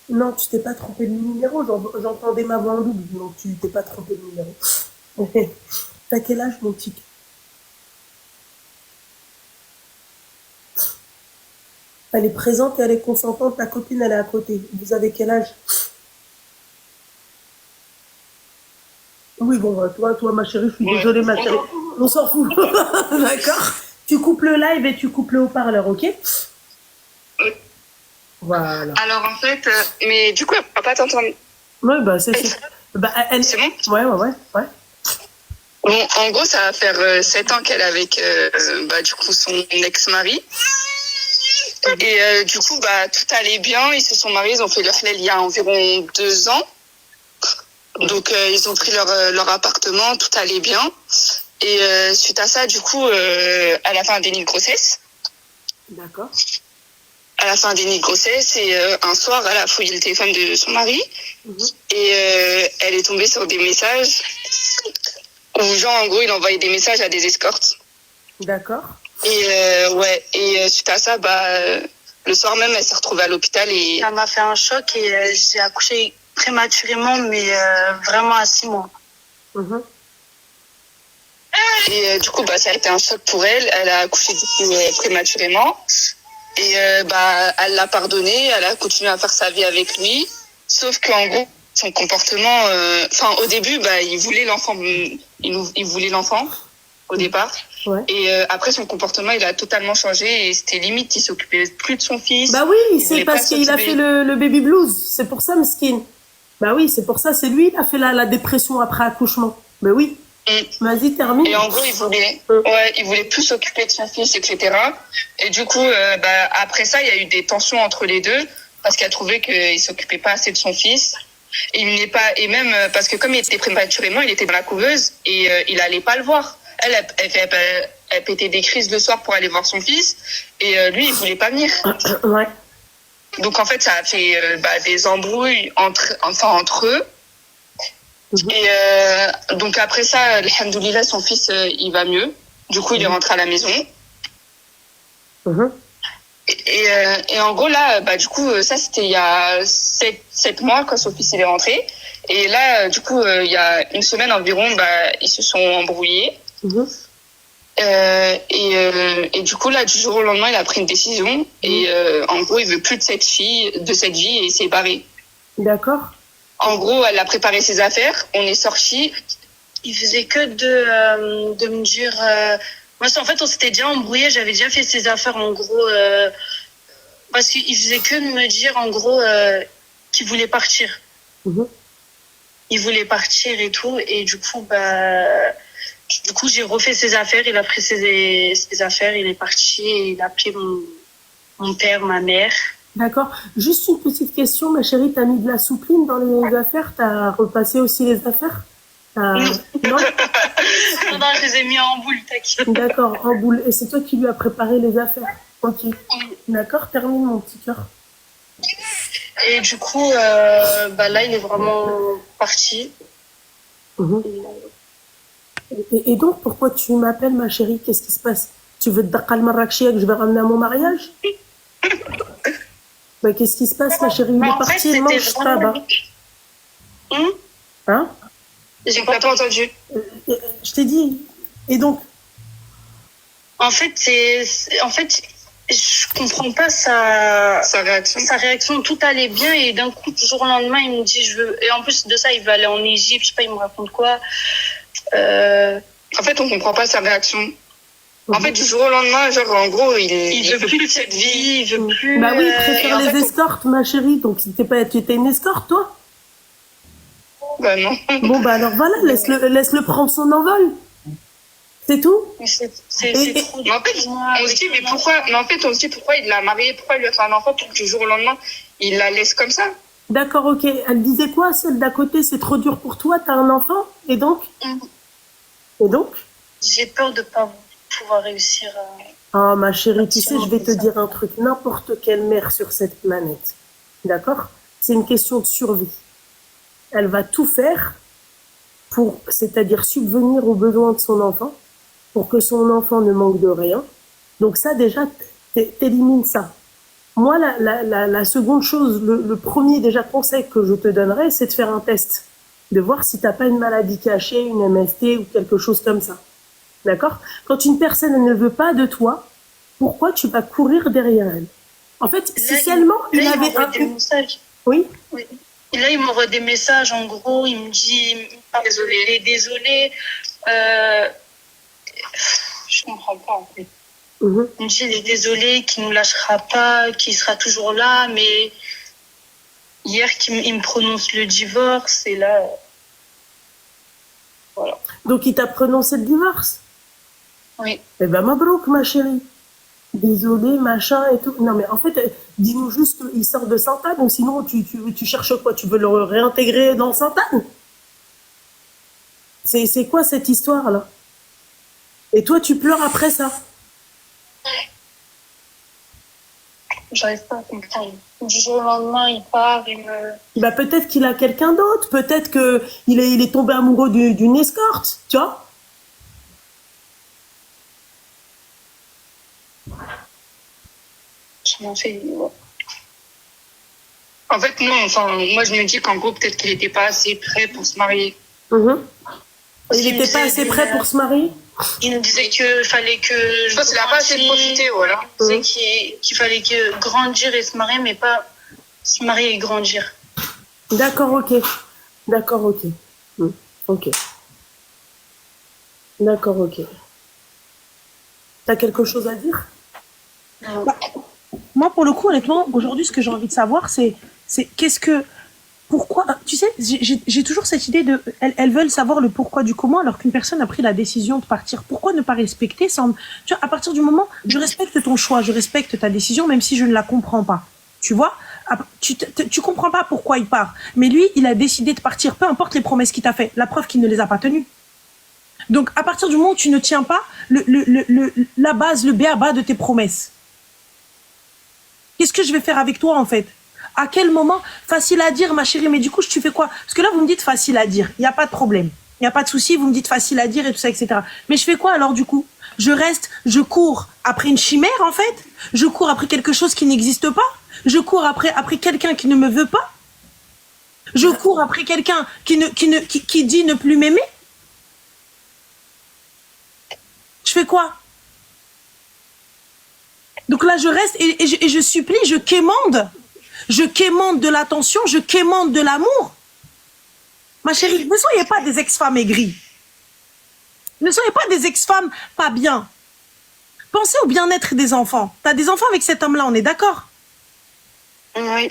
Non, tu t'es pas trompé de numéro, j'entendais ma voix en double, donc tu t'es pas trompé de numéro. T'as quel âge, mon petit? Elle est présente et elle est consentante, ta copine, elle est à côté. Vous avez quel âge? Oui, bon, toi, ma chérie, je suis désolée, ma chérie. On s'en fout. D'accord? Tu coupes le live et tu coupes le haut-parleur, ok? Voilà. Alors en fait, mais du coup, elle ne pourra pas t'entendre. Ouais, bah, c'est. Bah, C'est bon? Ouais. Bon, en gros, ça va faire 7 ans qu'elle est avec du coup son ex-mari. Et du coup, tout allait bien. Ils se sont mariés, ils ont fait leur halal il y a environ 2 ans. Donc, ils ont pris leur appartement, tout allait bien. Et suite à ça, du coup, elle a fait un déni de grossesse. D'accord. Elle a fait un déni de grossesse et un soir, elle a fouillé le téléphone de son mari. Et elle est tombée sur des messages où, genre, en gros, il envoyait des messages à des escortes. D'accord. Et suite à ça, le soir même, elle s'est retrouvée à l'hôpital et ça m'a fait un choc et j'ai accouché prématurément, mais vraiment à 6 mois. Et du coup, ça a été un choc pour elle. Elle a accouché du coup prématurément. Et elle l'a pardonné. Elle a continué à faire sa vie avec lui. Sauf qu'en gros, son comportement... au début, il voulait l'enfant. Il voulait l'enfant au départ. Ouais. Et après, son comportement, il a totalement changé. Et c'était limite, il s'occupait plus de son fils. Bah oui, c'est parce qu'il a fait le baby blues. C'est pour ça, Meskin. Bah oui, c'est pour ça. C'est lui, il a fait la dépression après accouchement. Bah oui. Vas-y, termine. Et en gros, il voulait plus s'occuper de son fils, etc. Et du coup, après ça, il y a eu des tensions entre les deux parce qu'elle trouvait qu'il s'occupait pas assez de son fils. Et même parce que comme il était prématurément, il était dans la couveuse et il allait pas le voir. Elle pétait des crises le soir pour aller voir son fils et lui, il voulait pas venir. Ouais. Donc en fait, ça a fait des embrouilles entre eux. Et donc après ça, alhamdoulilah, son fils, il va mieux. Du coup, il est rentré à la maison. Et en gros, là, du coup, ça, c'était il y a 7 mois quand son fils il est rentré. Et là, du coup, il y a une semaine environ, ils se sont embrouillés. Et du coup, là, du jour au lendemain, il a pris une décision. Et en gros, il veut plus de cette vie et il s'est barré. D'accord. En gros, elle a préparé ses affaires. On est sortis. Il faisait que de me dire... Moi, en fait, on s'était déjà embrouillé. J'avais déjà fait ses affaires, en gros. Parce qu'il faisait que de me dire, en gros, qu'il voulait partir. Il voulait partir et tout. Et du coup, j'ai refait ses affaires. Il a pris ses affaires. Il est parti et il a appelé mon père, ma mère. D'accord. Juste une petite question, ma chérie. T'as mis de la soupline dans les affaires? T'as repassé aussi les affaires? Non, je les ai mis en boule, t'inquiète. D'accord, en boule. Et c'est toi qui lui as préparé les affaires? Ok. D'accord, termine mon petit cœur. Et du coup, là, il est vraiment parti. Et donc, pourquoi tu m'appelles, ma chérie? Qu'est-ce qui se passe? Tu veux te daqal marrakchia que je vais ramener à mon mariage? Qu'est-ce qui se passe, ma chérie? Il est parti, il mange pas. Hein? J'ai pas entendu. Je t'ai dit. Et donc? En fait, je comprends pas sa réaction. Sa réaction, tout allait bien et d'un coup, du jour au lendemain, il me dit je veux. Et en plus de ça, il veut aller en Égypte, je sais pas, il me raconte quoi. En fait, on comprend pas sa réaction. En fait, du jour au lendemain, genre, en gros, il veut plus de cette vie, il veut plus. Bah oui, il préfère les escortes, ma chérie. Donc, tu étais une escorte, toi? Bah non. Bon, alors voilà, laisse-le prendre son envol. C'est tout? C'est trop. Mais en fait, on se dit, pourquoi il l'a mariée, pourquoi il lui a fait un enfant pour que du jour au lendemain, il la laisse comme ça? D'accord, ok. Elle disait quoi, celle d'à côté? C'est trop dur pour toi, t'as un enfant? Et donc? J'ai peur de pas pouvoir réussir à... Oh, ma chérie, tu sais, je vais te dire un truc. N'importe quelle mère sur cette planète, d'accord? C'est une question de survie. Elle va tout faire pour, c'est-à-dire subvenir aux besoins de son enfant, pour que son enfant ne manque de rien. Donc ça, déjà, t'élimines ça. Moi, la seconde chose, le premier déjà conseil que je te donnerais, c'est de faire un test. De voir si tu n'as pas une maladie cachée, une MST ou quelque chose comme ça. D'accord? Quand une personne elle ne veut pas de toi, pourquoi tu vas courir derrière elle? En fait, si seulement il avait un... des messages. Oui? Oui. Et là, il m'envoie des messages, en gros, il me dit désolé. Je comprends pas, en fait. Il me dit, il est désolé, qu'il ne nous lâchera pas, qu'il sera toujours là, mais hier, il me prononce le divorce, et là, voilà. Donc, il t'a prononcé le divorce? Oui. Eh ben, mabrouk, ma chérie. Désolé, machin et tout. Non, mais en fait, dis-nous juste qu'il sort de Sainte-Anne, ou sinon, tu cherches quoi? Tu veux le réintégrer dans Sainte-Anne? C'est quoi cette histoire-là? Et toi, tu pleures après ça? J'arrive pas à comprendre. Du jour au lendemain, il part, il me... Bah, peut-être qu'il a quelqu'un d'autre. Peut-être qu'il est tombé amoureux d'une escorte, tu vois? Je m'en fais... Ouais. En fait, non. Enfin, moi, je me dis qu'en gros, peut-être qu'il n'était pas assez prêt pour se marier. Il n'était pas assez prêt pour se marier? Il nous disait qu'il fallait que... Je pense qu'il n'a pas assez profité, voilà. C'est qu'il fallait que grandir et se marier, mais pas se marier et grandir. D'accord, ok. D'accord, ok. Ok. D'accord, ok. T'as quelque chose à dire? Moi, pour le coup, honnêtement, aujourd'hui, ce que j'ai envie de savoir, c'est qu'est-ce que... Pourquoi... Tu sais, j'ai toujours cette idée de... Elles veulent savoir le pourquoi du comment, alors qu'une personne a pris la décision de partir. Pourquoi ne pas respecter sans... Tu vois, à partir du moment... Je respecte ton choix, je respecte ta décision, même si je ne la comprends pas. Tu vois? Tu comprends pas pourquoi il part. Mais lui, il a décidé de partir, peu importe les promesses qu'il t'a fait. La preuve qu'il ne les a pas tenues. Donc, à partir du moment où tu ne tiens pas la base, le b.a.-ba de tes promesses, qu'est-ce que je vais faire avec toi, en fait? À quel moment? Facile à dire, ma chérie, mais du coup, tu fais quoi? Parce que là, vous me dites facile à dire. Il n'y a pas de problème. Il n'y a pas de souci. Vous me dites facile à dire et tout ça, etc. Mais je fais quoi, alors, du coup? Je cours après une chimère, en fait? Je cours après quelque chose qui n'existe pas? Je cours après quelqu'un qui ne me veut pas? Je cours après quelqu'un qui dit ne plus m'aimer? Je fais quoi? Donc là, je reste et je supplie, je quémande. Je quémande de l'attention, je quémande de l'amour. Ma chérie, ne soyez pas des ex-femmes aigries. Ne soyez pas des ex-femmes pas bien. Pensez au bien-être des enfants. Tu as des enfants avec cet homme-là, on est d'accord? Oui.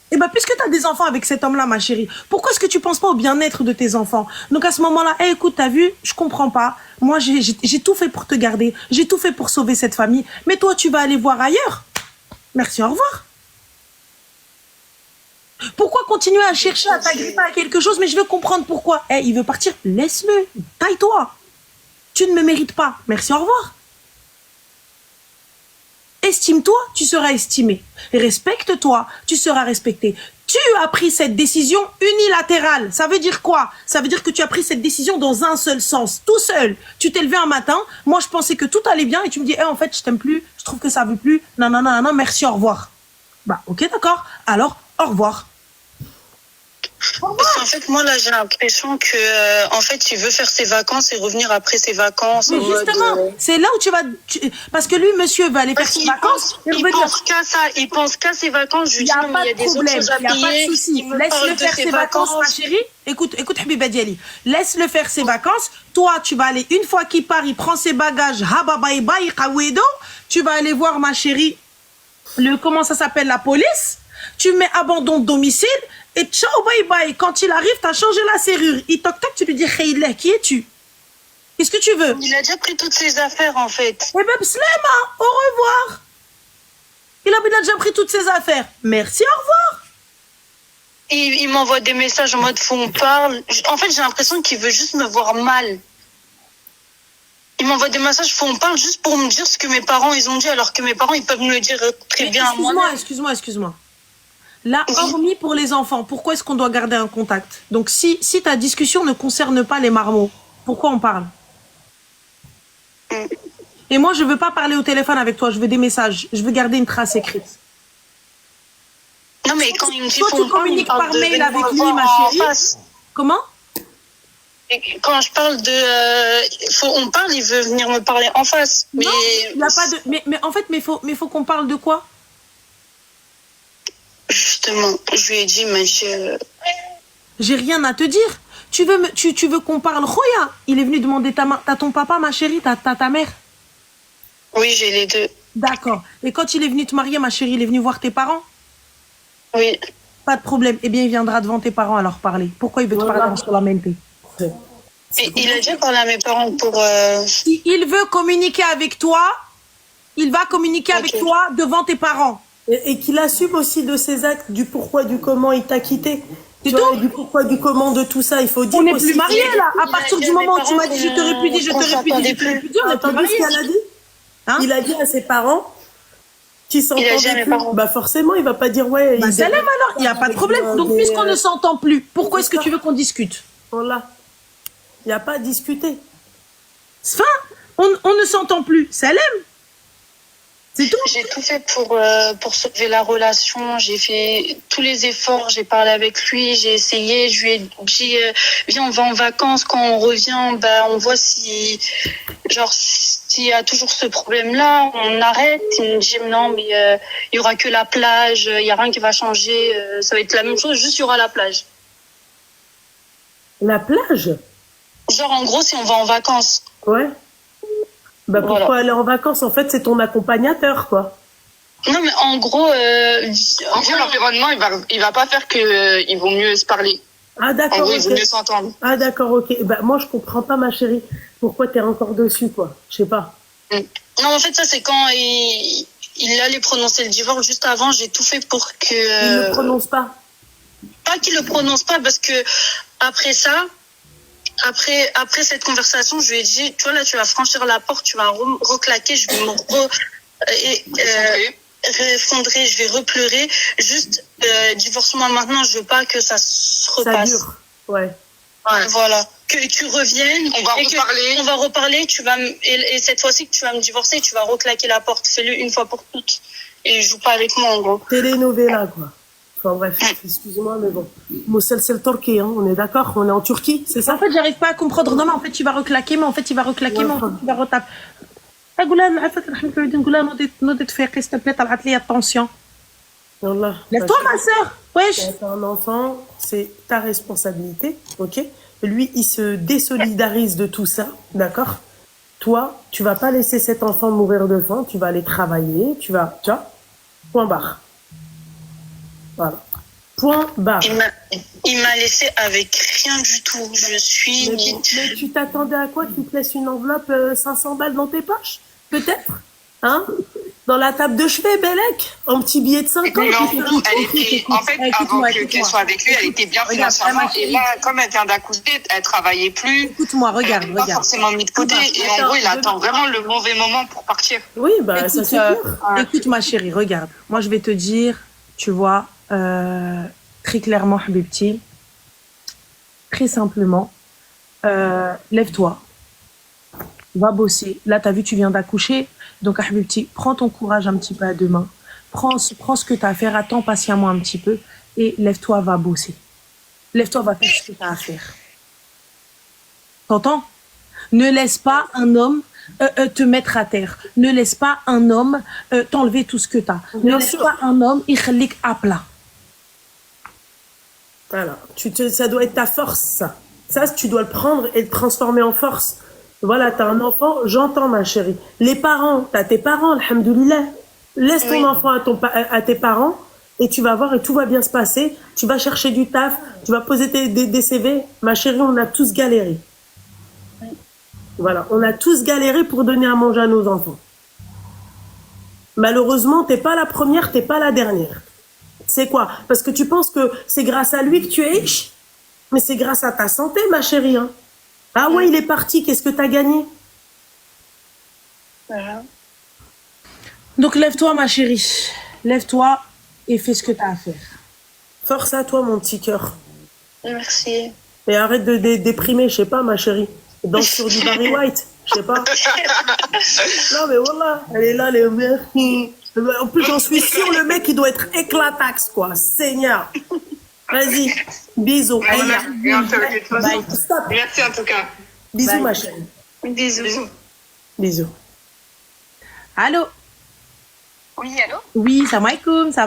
Eh bien, puisque tu as des enfants avec cet homme-là, ma chérie, pourquoi est-ce que tu ne penses pas au bien-être de tes enfants? Donc à ce moment-là, hey, écoute, t'as vu, je comprends pas. Moi, j'ai tout fait pour te garder. J'ai tout fait pour sauver cette famille. Mais toi, tu vas aller voir ailleurs. Merci, au revoir. Pourquoi continuer à chercher à t'agripper à quelque chose? Mais je veux comprendre pourquoi. Eh, il veut partir, laisse-le. Taille-toi. Tu ne me mérites pas. Merci, au revoir. Estime-toi, tu seras estimé. Respecte-toi, tu seras respecté. Tu as pris cette décision unilatérale. Ça veut dire quoi? Ça veut dire que tu as pris cette décision dans un seul sens, tout seul. Tu t'es levé un matin, moi je pensais que tout allait bien et tu me dis, en fait, je t'aime plus, je trouve que ça veut plus. Non, merci, au revoir. Bah, ok, d'accord. Alors, au revoir. Parce qu'en fait, moi, là, j'ai l'impression que, en fait, il veut faire ses vacances et revenir après ses vacances. Mais justement, c'est là où tu vas... Parce que lui, monsieur, va aller faire ses vacances. Il pense qu'à ça. Il pense qu'à ses vacances. Je lui dis, non, mais il y a des autres choses à payer. Il n'y a pas de souci. Laisse-le faire ses vacances, ma chérie. Écoute, Habiba Diali. Laisse-le faire ses vacances. Toi, tu vas aller, une fois qu'il part, il prend ses bagages. Tu vas aller voir, ma chérie, comment ça s'appelle, la police. Tu mets abandon de domicile. Et ciao, bye bye. Quand il arrive, t'as changé la serrure. Il toc toc, tu lui dis, Khayla, qui es-tu? Qu'est-ce que tu veux? Il a déjà pris toutes ses affaires, en fait. Eh ben, Slema, au revoir. Il a déjà pris toutes ses affaires. Merci, au revoir. Et il m'envoie des messages en mode, faut on parle. En fait, j'ai l'impression qu'il veut juste me voir mal. Il m'envoie des messages, faut on parle juste pour me dire ce que mes parents, ils ont dit, alors que mes parents, ils peuvent me le dire très bien à moi. Excuse-moi. Là, hormis pour les enfants, pourquoi est-ce qu'on doit garder un contact? Donc, si ta discussion ne concerne pas les marmots, pourquoi on parle? Et moi, je veux pas parler au téléphone avec toi, je veux des messages. Je veux garder une trace écrite. mais quand il me dit Toi, faut tu on parle, il communiques parle par de mail venir avec me lui, voir ma en chérie. face. Comment? Et quand je parle on parle, il veut venir me parler en face. Non, Mais il y a pas de. Mais en fait, faut qu'on parle de quoi? justement, je lui ai dit, mais J'ai rien à te dire. Tu veux qu'on parle Roya? Il est venu demander ta main. T'as ton papa, ma chérie, t'as ta mère. oui, j'ai les deux. D'accord. Et quand il est venu te marier, ma chérie, il est venu voir tes parents? Oui. Pas de problème. Eh bien, il viendra devant tes parents à leur parler. Pourquoi il veut te Voilà. parler sur la MNP? Et il a déjà parlé à mes parents pour. Si il veut communiquer avec toi, il va communiquer avec Ok. toi devant tes parents. Et qu'il assume aussi de ses actes, du pourquoi, du comment il t'a quitté. C'est Tu vois, tout. et du pourquoi, du comment de tout ça. Il faut dire On n'est aussi. plus mariés là. À Il a partir dit du à mes moment où tu m'as parents dit je te répudie, je qu'on te répudie, je s'entendait te répudie, on T'as n'est plus entendu ce mariés. qu'elle a dit? Hein? Il a dit à ses parents qui Il a dit à s'entendaient mes plus. parents. Bah forcément, il va pas dire ouais. Bah, il salam alors, il n'y a pas de problème. Donc, puisqu'on ne s'entend plus, pourquoi est-ce que tu veux qu'on discute? Voilà. Il n'y a pas à discuter. Enfin, on ne s'entend plus. Salam. C'est tout. J'ai tout fait pour sauver la relation. J'ai fait tous les efforts. J'ai parlé avec lui. J'ai essayé. Je lui ai dit, viens, on va en vacances. Quand on revient, bah, on voit s'il y a toujours ce problème-là. On arrête. Il me dit, non, mais il y aura que la plage. Il y a rien qui va changer. Ça va être la même chose. Juste, il y aura la plage. La plage? Genre, en gros, si on va en vacances. Ouais. Bah pourquoi Voilà. aller en vacances? En fait, c'est ton accompagnateur, quoi. Non, mais en gros, En gros, l'environnement, il va pas faire que il vaut mieux se parler. Ah En d'accord. gros, il vaut Ok. mieux s'entendre. Ah d'accord, ok. Bah moi, je comprends pas, ma chérie. Pourquoi t'es encore dessus, quoi? Je sais pas. non, en fait, ça, c'est quand il allait prononcer le divorce. Juste avant, j'ai tout fait pour que... Il ne prononce pas. Pas qu'il le prononce pas, parce que après ça, après cette conversation, je lui ai dit, tu vois, là, tu vas franchir la porte, tu vas reclaquer, je vais me effondrer, je vais repleurer. Juste, divorce-moi maintenant, je veux pas que ça se Ça repasse. dure. Ouais. Ouais, voilà. Que tu reviennes. On va et que reparler. on va reparler, et cette fois-ci que tu vas me divorcer, tu vas reclaquer la porte. Fais-le une fois pour toutes. Et joue pas avec moi, en gros. Telenovela, quoi. Enfin bref, excuse-moi, mais bon. Moussel, c'est le Turquie, hein. On est d'accord? On est en Turquie, c'est ça? En fait, j'arrive pas à comprendre. Non, mais en fait, tu vas reclaquer, mais en fait, il va reclaquer, mais en fait, tu vas retaper. أقول لها عرفت نحن نقول لها نوضي تفيقي s'il te plaît طلعت لي attention. Wallah. Lève-toi ma sœur. Wesh. Quand t'as un enfant, c'est ta responsabilité, ok? Lui, il se désolidarise de tout ça, d'accord? Toi, tu vas pas laisser cet enfant mourir de faim, tu vas aller travailler, tu vois? Point barre. Voilà. Point barre. Il m'a laissé avec rien du tout. Je suis Mais tu t'attendais à quoi qu'il te laisse une enveloppe 500 balles dans tes poches? Peut-être? Hein? Dans la table de chevet, Bellec? Un petit billet de 50? Mais en fait, avant Écoute-moi, qu'elle soit avec lui, elle était bien Regarde, financièrement. ma chérie. Et là, comme elle vient d'accoucher, elle travaillait plus. Écoute-moi, regarde, Elle n'est pas regarde. forcément mis de côté. Et en gros, il attend vraiment le mauvais moment pour partir. Oui, bah ça Écoute, c'est clair. écoute, ma chérie, regarde. Moi, je vais te dire, tu vois, très clairement, Habibti, très simplement, lève-toi, va bosser. Là, tu as vu, tu viens d'accoucher. Donc, Habibti, prends ton courage un petit peu à deux mains. Prends ce que tu as à faire, attends patiemment un petit peu et lève-toi, va bosser. Lève-toi, va faire ce que tu as à faire. T'entends? Ne laisse pas un homme te mettre à terre. Ne laisse pas un homme t'enlever tout ce que tu as. Ne Bien laisse sûr. pas un homme يخليك à plat. Voilà. Ça doit être ta force, ça. Ça, tu dois le prendre et le transformer en force. Voilà, t'as un enfant, j'entends, ma chérie. Les parents, t'as tes parents, alhamdoulilah. Laisse ton Oui. enfant à tes parents et tu vas voir et tout va bien se passer. Tu vas chercher du taf, tu vas poser des CV. Ma chérie, on a tous galéré. Voilà, on a tous galéré pour donner à manger à nos enfants. Malheureusement, t'es pas la première, t'es pas la dernière. C'est quoi? Parce que tu penses que c'est grâce à lui que tu es riche? Mais c'est grâce à ta santé, ma chérie. Hein. Ah ouais, il est parti, qu'est-ce que t'as gagné? Voilà. Donc lève-toi, ma chérie. Lève-toi et fais ce que tu as à faire. Force à toi, mon petit cœur. Merci. Et arrête de déprimer, je sais pas, ma chérie. Danse sur du Barry White, je sais pas. Non, mais voilà, elle est là, les merci. En plus, j'en suis sûre, le mec, il doit être éclatax, quoi. Seigneur. Vas-y. Bisous. Ouais, Aïe. de toute façon. Bye. Stop. Merci en tout cas. Bisous, Bye. ma chérie. Bisous. Bisous. Allô? Oui, allô? Oui, salam alaikum, ça